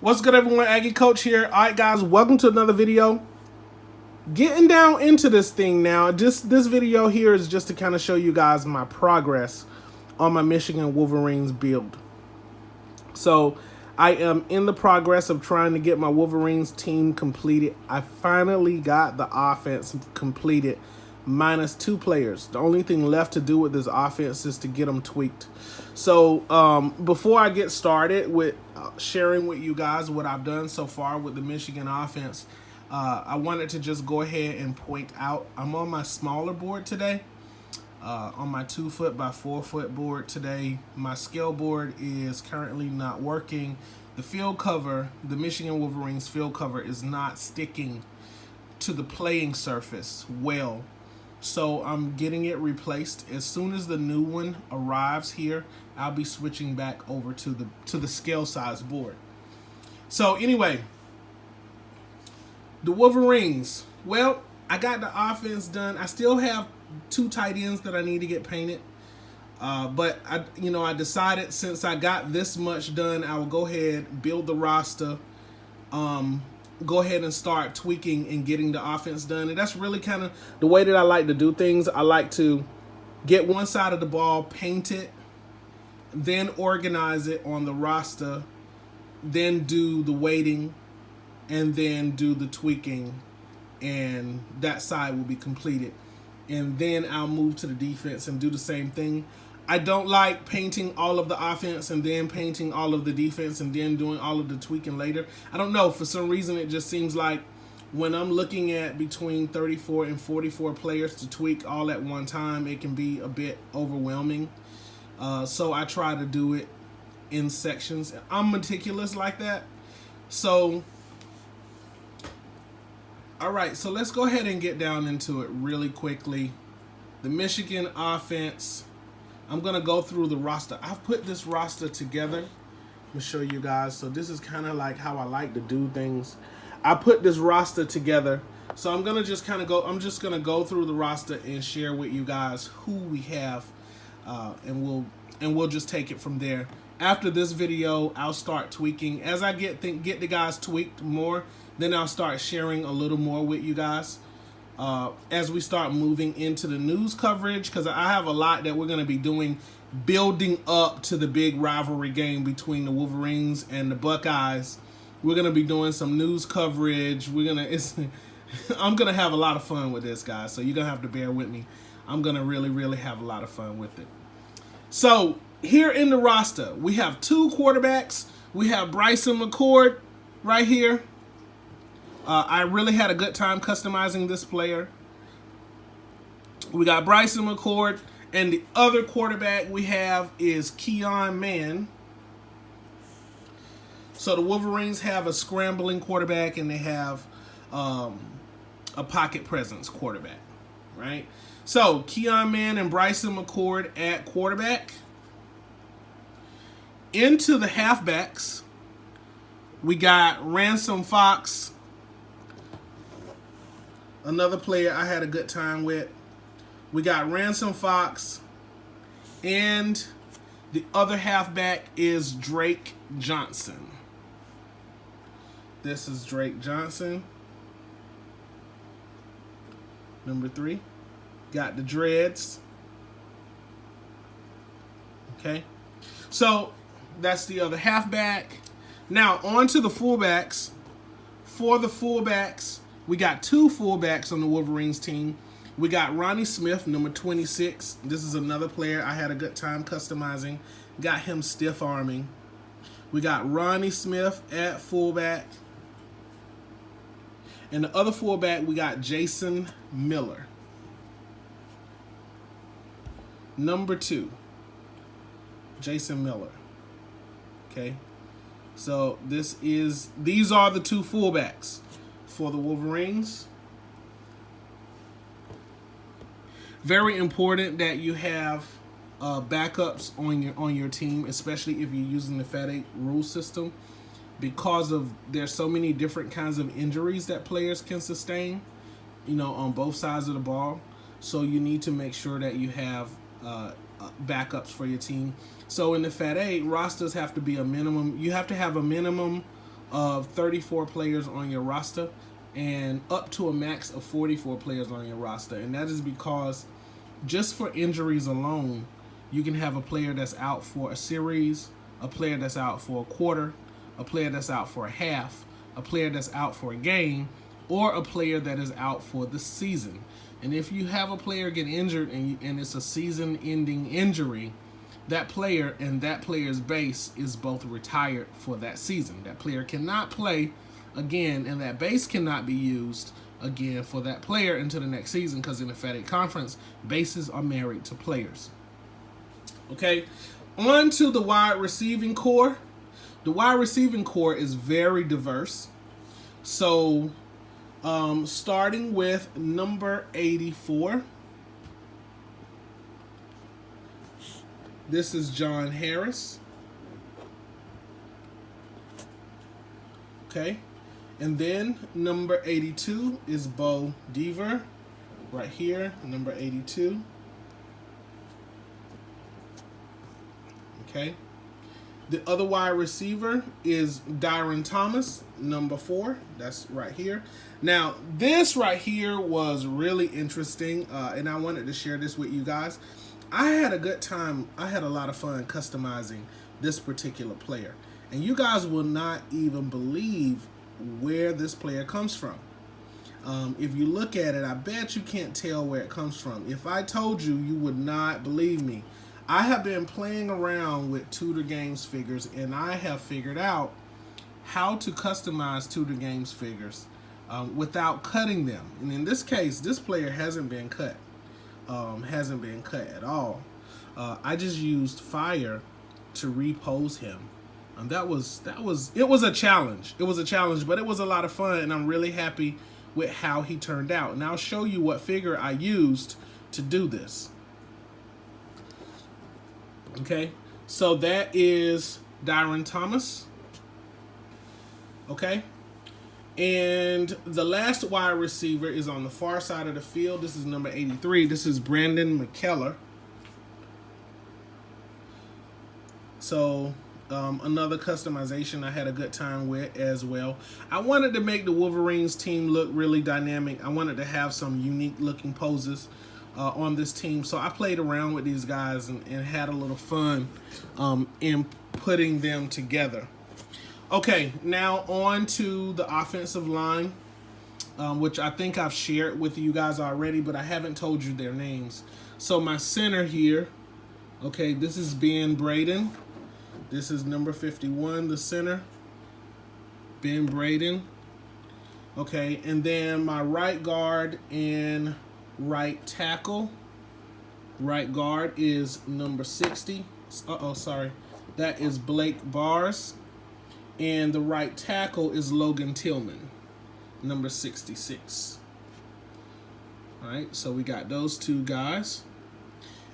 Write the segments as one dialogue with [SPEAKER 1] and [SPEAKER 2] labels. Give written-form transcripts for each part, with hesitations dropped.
[SPEAKER 1] What's good, everyone? Aggie Coach here. All right, guys, welcome to another video. Getting down into this thing now. Just this video here is just to kind of show you guys my progress on my Michigan Wolverines build. So I am in the progress of trying to get my Wolverines team completed. I finally got the offense completed, minus 2 players. The only thing left to do with this offense is to get them tweaked. So before I get started with sharing with you guys what I've done so far with the Michigan offense, I wanted to just go ahead and point out I'm on my smaller board today. On my 2-foot by 4-foot board today. My scale board is currently not working. The field cover, the Michigan Wolverines field cover, is not sticking to the playing surface well. So I'm getting it replaced. As soon as the new one arrives here, I'll be switching back over to the scale size board. So anyway, the Wolverines. Well, I got the offense done. I still have 2 tight ends that I need to get painted. But I decided since I got this much done, I will go ahead, build the roster, go ahead and start tweaking and getting the offense done. And that's really kind of the way that I like to do things. I like to get one side of the ball, paint it, then organize it on the roster, then do the weighting, and then do the tweaking, and that side will be completed. And then I'll move to the defense and do the same thing. I don't like painting all of the offense and then painting all of the defense and then doing all of the tweaking later. I don't know. For some reason, it just seems like when I'm looking at between 34 and 44 players to tweak all at one time, it can be a bit overwhelming. So I try to do it in sections. I'm meticulous like that. So all right, so let's go ahead and get down into it really quickly. The Michigan offense, I'm going to go through the roster. I've put this roster together. Let me show you guys. So this is kind of like how I like to do things. I put this roster together. So I'm going to just kind of go through the roster and share with you guys who we have, and we'll just take it from there. After this video, I'll start tweaking. As I get the guys tweaked more, then I'll start sharing a little more with you guys as we start moving into the news coverage, because I have a lot that we're going to be doing building up to the big rivalry game between the Wolverines and the Buckeyes. We're going to be doing some news coverage. I'm going to have a lot of fun with this, guys, so you're going to have to bear with me. I'm going to really, really have a lot of fun with it. So here in the roster, we have 2 quarterbacks. We have Bryson McCord right here. I really had a good time customizing this player. We got Bryson McCord, and the other quarterback we have is Keon Mann. So the Wolverines have a scrambling quarterback, and they have a pocket presence quarterback, right? So Keon Mann and Bryson McCord at quarterback. Into the halfbacks, we got Ransom Fox, another player I had a good time with. We got Ransom Fox, and the other halfback is Drake Johnson. This is Drake Johnson. Number 3. Got the dreads. Okay. So that's the other halfback. Now on to the fullbacks. For the fullbacks, we got 2 fullbacks on the Wolverines team. We got Ronnie Smith, number 26. This is another player I had a good time customizing. Got him stiff arming. We got Ronnie Smith at fullback. And the other fullback, we got Jason Miller. Number 2, Jason Miller. Okay. So these are the 2 fullbacks for the Wolverines. Very important that you have backups on your team, especially if you're using the Fat8 rule system, because there's so many different kinds of injuries that players can sustain, on both sides of the ball. So you need to make sure that you have backups for your team. So in the Fat8, rosters have to be a minimum. You have to have a minimum of 34 players on your roster and up to a max of 44 players on your roster. And that is because just for injuries alone, you can have a player that's out for a series, a player that's out for a quarter, a player that's out for a half, a player that's out for a game, or a player that is out for the season. And if you have a player get injured and it's a season-ending injury, that player and that player's base is both retired for that season. That player cannot play again, and that base cannot be used again for that player until the next season, because in the Fat8 conference, bases are married to players. Okay, on to the wide receiving core. The wide receiving core is very diverse. So, starting with number 84. This is John Harris. Okay. And then number 82 is Bo Deaver. Right here, number 82. Okay. The other wide receiver is Dyron Thomas, number 4. That's right here. Now, this right here was really interesting, and I wanted to share this with you guys. I had a good time. I had a lot of fun customizing this particular player. And you guys will not even believe where this player comes from. If you look at it, I bet you can't tell where it comes from. If I told you, you would not believe me. I have been playing around with Tudor Games figures, and I have figured out how to customize Tudor Games figures without cutting them. And in this case, this player hasn't been cut. Hasn't been cut at all. I just used fire to repose him. And it was a challenge. It was a challenge, but it was a lot of fun, and I'm really happy with how he turned out. And I'll show you what figure I used to do this. Okay, so that is Dyron Thomas. Okay, and the last wide receiver is on the far side of the field. This is number 83. This is Brandon McKellar. So another customization I had a good time with as well. I wanted to make the Wolverines team look really dynamic. I wanted to have some unique looking poses on this team. So I played around with these guys and had a little fun in putting them together. Okay, now on to the offensive line, which I think I've shared with you guys already, but I haven't told you their names. So my center here, okay, this is Ben Braden. This is number 51, the center, Ben Braden. Okay, and then my right guard and right tackle. Right guard is number 60. That is Blake Bars. And the right tackle is Logan Tillman, number 66. All right, so we got those two guys.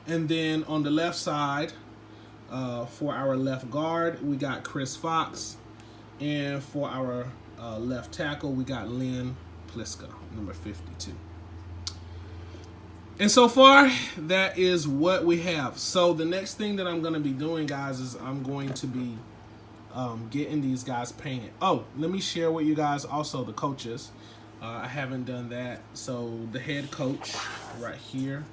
[SPEAKER 1] And then on the left side, for our left guard, we got Chris Fox. And for our left tackle, we got Lynn Pliska, number 52. And so far, that is what we have. So the next thing that I'm going to be doing, guys, is I'm going to be getting these guys painted. Oh, let me share with you guys also the coaches. I haven't done that. So the head coach right here.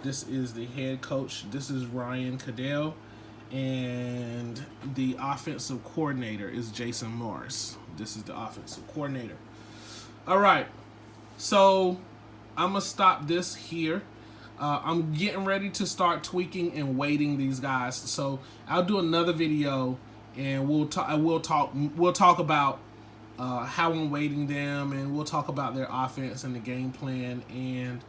[SPEAKER 1] This is the head coach. This is Ryan Cadell. And the offensive coordinator is Jason Morris. This is the offensive coordinator. All right. So I'm going to stop this here. I'm getting ready to start tweaking and weighting these guys. So I'll do another video and we'll talk about how I'm weighting them, and we'll talk about their offense and the game plan, and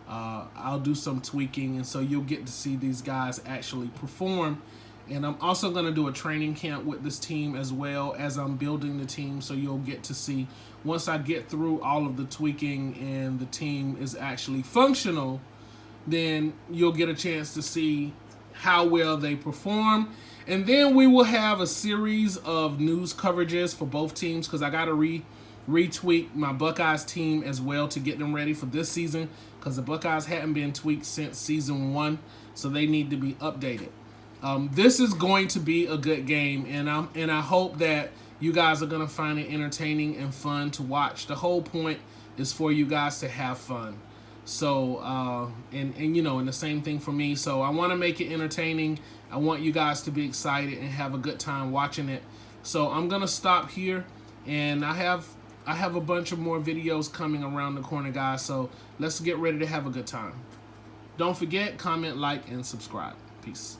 [SPEAKER 1] I'll do some tweaking, and so you'll get to see these guys actually perform. And I'm also going to do a training camp with this team as well as I'm building the team, so you'll get to see once I get through all of the tweaking and the team is actually functional, then you'll get a chance to see how well they perform. And then we will have a series of news coverages for both teams, because I got to retweak my Buckeyes team as well to get them ready for this season, because the Buckeyes hadn't been tweaked since season 1, so they need to be updated. This is going to be a good game, and I hope that you guys are gonna find it entertaining and fun to watch. The whole point is for you guys to have fun. So and you know, and the same thing for me. So I want to make it entertaining. I want you guys to be excited and have a good time watching it. So I'm gonna stop here, and I have a bunch of more videos coming around the corner, guys. So let's get ready to have a good time. Don't forget, comment, like, and subscribe. Peace.